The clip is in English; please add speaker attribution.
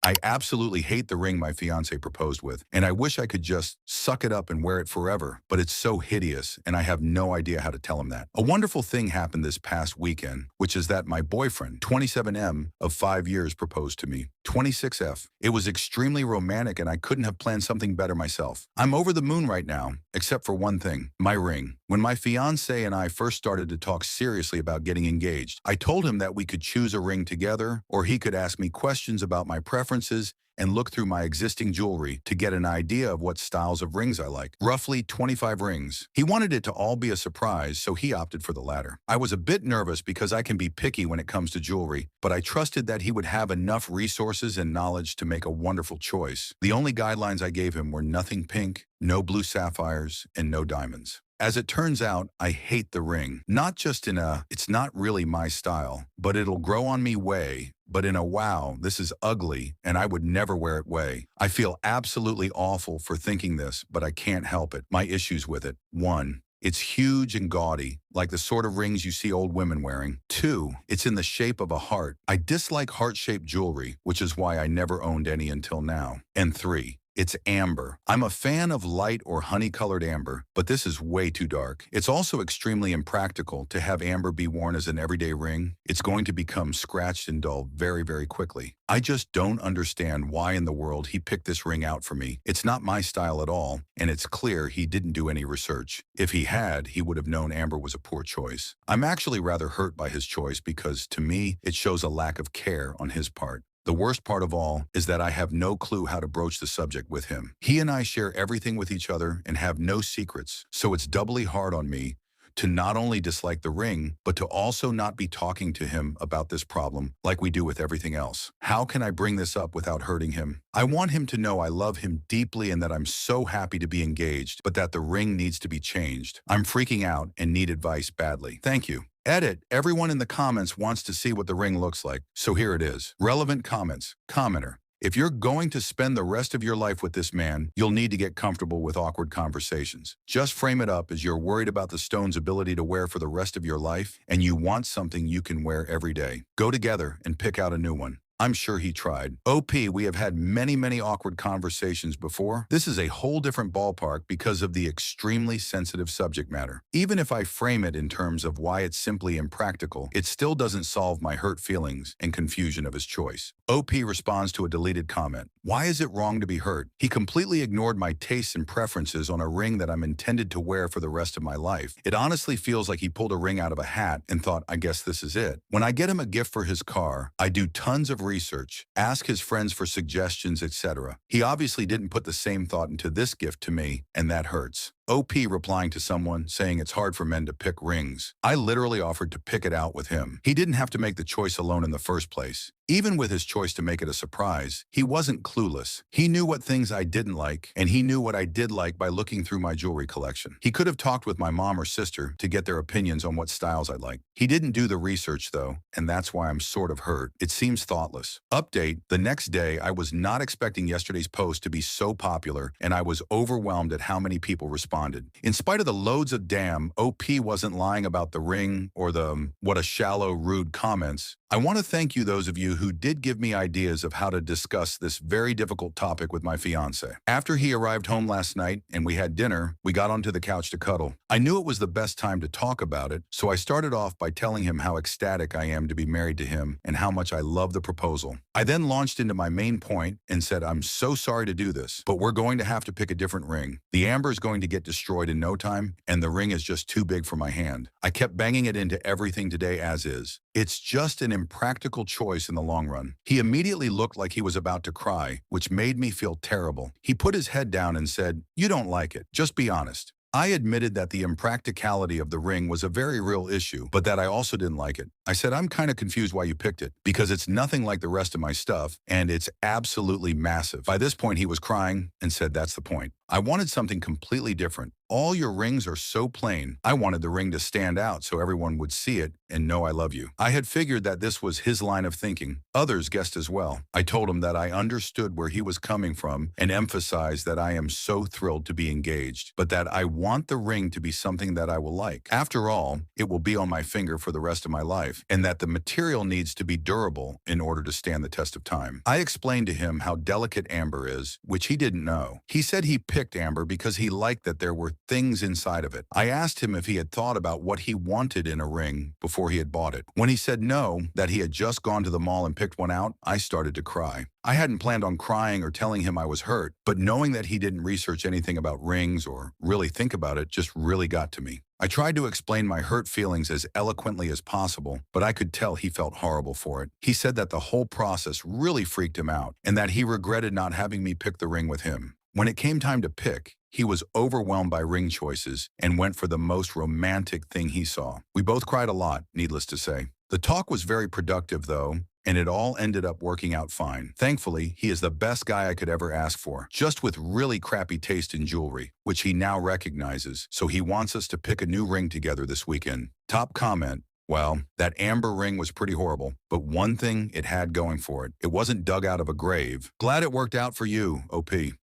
Speaker 1: I absolutely hate the ring my fiance proposed with, and I wish I could just suck it up and wear it forever, but it's so hideous, and I have no idea how to tell him that. A wonderful thing happened this past weekend, which is that my boyfriend, 27M of 5 years, proposed to me, 26F. It was extremely romantic, and I couldn't have planned something better myself. I'm over the moon right now, except for one thing, my ring. When my fiance and I first started to talk seriously about getting engaged, I told him that we could choose a ring together, or he could ask me questions about my preferences and look through my existing jewelry to get an idea of what styles of rings I like. Roughly 25 rings. He wanted it to all be a surprise, so he opted for the latter. I was a bit nervous because I can be picky when it comes to jewelry, but I trusted that he would have enough resources and knowledge to make a wonderful choice. The only guidelines I gave him were nothing pink, no blue sapphires, and no diamonds. As it turns out, I hate the ring. Not just in a, it's not really my style, but it'll grow on me way, but in a wow, this is ugly, and I would never wear it way. I feel absolutely awful for thinking this, but I can't help it. My issues with it. 1. It's huge and gaudy, like the sort of rings you see old women wearing. 2. It's in the shape of a heart. I dislike heart-shaped jewelry, which is why I never owned any until now. And 3. It's amber. I'm a fan of light or honey-colored amber, but this is way too dark. It's also extremely impractical to have amber be worn as an everyday ring. It's going to become scratched and dull very, very quickly. I just don't understand why in the world he picked this ring out for me. It's not my style at all, and it's clear he didn't do any research. If he had, he would have known amber was a poor choice. I'm actually rather hurt by his choice because, to me, it shows a lack of care on his part. The worst part of all is that I have no clue how to broach the subject with him. He and I share everything with each other and have no secrets, so it's doubly hard on me to not only dislike the ring, but to also not be talking to him about this problem like we do with everything else. How can I bring this up without hurting him? I want him to know I love him deeply and that I'm so happy to be engaged, but that the ring needs to be changed. I'm freaking out and need advice badly. Thank you. Edit. Everyone in the comments wants to see what the ring looks like, so here it is. Relevant comments. Commenter. If you're going to spend the rest of your life with this man, you'll need to get comfortable with awkward conversations. Just frame it up as you're worried about the stone's ability to wear for the rest of your life, and you want something you can wear every day. Go together and pick out a new one. I'm sure he tried. OP, we have had many awkward conversations before. This is a whole different ballpark because of the extremely sensitive subject matter. Even if I frame it in terms of why it's simply impractical, it still doesn't solve my hurt feelings and confusion of his choice. OP responds to a deleted comment. Why is it wrong to be hurt? He completely ignored my tastes and preferences on a ring that I'm intended to wear for the rest of my life. It honestly feels like he pulled a ring out of a hat and thought, I guess this is it. When I get him a gift for his car, I do tons of research, ask his friends for suggestions, etc. He obviously didn't put the same thought into this gift to me, and that hurts. OP replying to someone saying it's hard for men to pick rings. I literally offered to pick it out with him. He didn't have to make the choice alone in the first place. Even with his choice to make it a surprise, he wasn't clueless. He knew what things I didn't like, and he knew what I did like by looking through my jewelry collection. He could have talked with my mom or sister to get their opinions on what styles I like. He didn't do the research though, and that's why I'm sort of hurt. It seems thoughtless. Update, the next day I was not expecting yesterday's post to be so popular, and I was overwhelmed at how many people responded. In spite of the loads of damn, OP wasn't lying about the ring or the what a shallow, rude comments. I want to thank you, those of you who did give me ideas of how to discuss this very difficult topic with my fiance. After he arrived home last night and we had dinner, we got onto the couch to cuddle. I knew it was the best time to talk about it, so I started off by telling him how ecstatic I am to be married to him and how much I love the proposal. I then launched into my main point and said, I'm so sorry to do this, but we're going to have to pick a different ring. The amber is going to get destroyed in no time, and the ring is just too big for my hand. I kept banging it into everything today as is. It's just an impractical choice in the long run. He immediately looked like he was about to cry, which made me feel terrible. He put his head down and said, you don't like it. Just be honest. I admitted that the impracticality of the ring was a very real issue, but that I also didn't like it. I said, I'm kind of confused why you picked it, because it's nothing like the rest of my stuff, and it's absolutely massive. By this point, he was crying and said, that's the point. I wanted something completely different. All your rings are so plain. I wanted the ring to stand out so everyone would see it and know I love you. I had figured that this was his line of thinking. Others guessed as well. I told him that I understood where he was coming from and emphasized that I am so thrilled to be engaged, but that I want the ring to be something that I will like. After all, it will be on my finger for the rest of my life, and that the material needs to be durable in order to stand the test of time. I explained to him how delicate amber is, which he didn't know. He said he picked amber because he liked that there were things inside of it. I asked him if he had thought about what he wanted in a ring before he had bought it. When he said no, that he had just gone to the mall and picked one out, I started to cry. I hadn't planned on crying or telling him I was hurt, but knowing that he didn't research anything about rings or really think about it just really got to me. I tried to explain my hurt feelings as eloquently as possible, but I could tell he felt horrible for it. He said that the whole process really freaked him out and that he regretted not having me pick the ring with him. When it came time to pick, he was overwhelmed by ring choices and went for the most romantic thing he saw. We both cried a lot, needless to say. The talk was very productive, though, and it all ended up working out fine. Thankfully, he is the best guy I could ever ask for, just with really crappy taste in jewelry, which he now recognizes, so he wants us to pick a new ring together this weekend. Top comment: well, that amber ring was pretty horrible, but one thing it had going for it. It wasn't dug out of a grave. Glad it worked out for you, OP.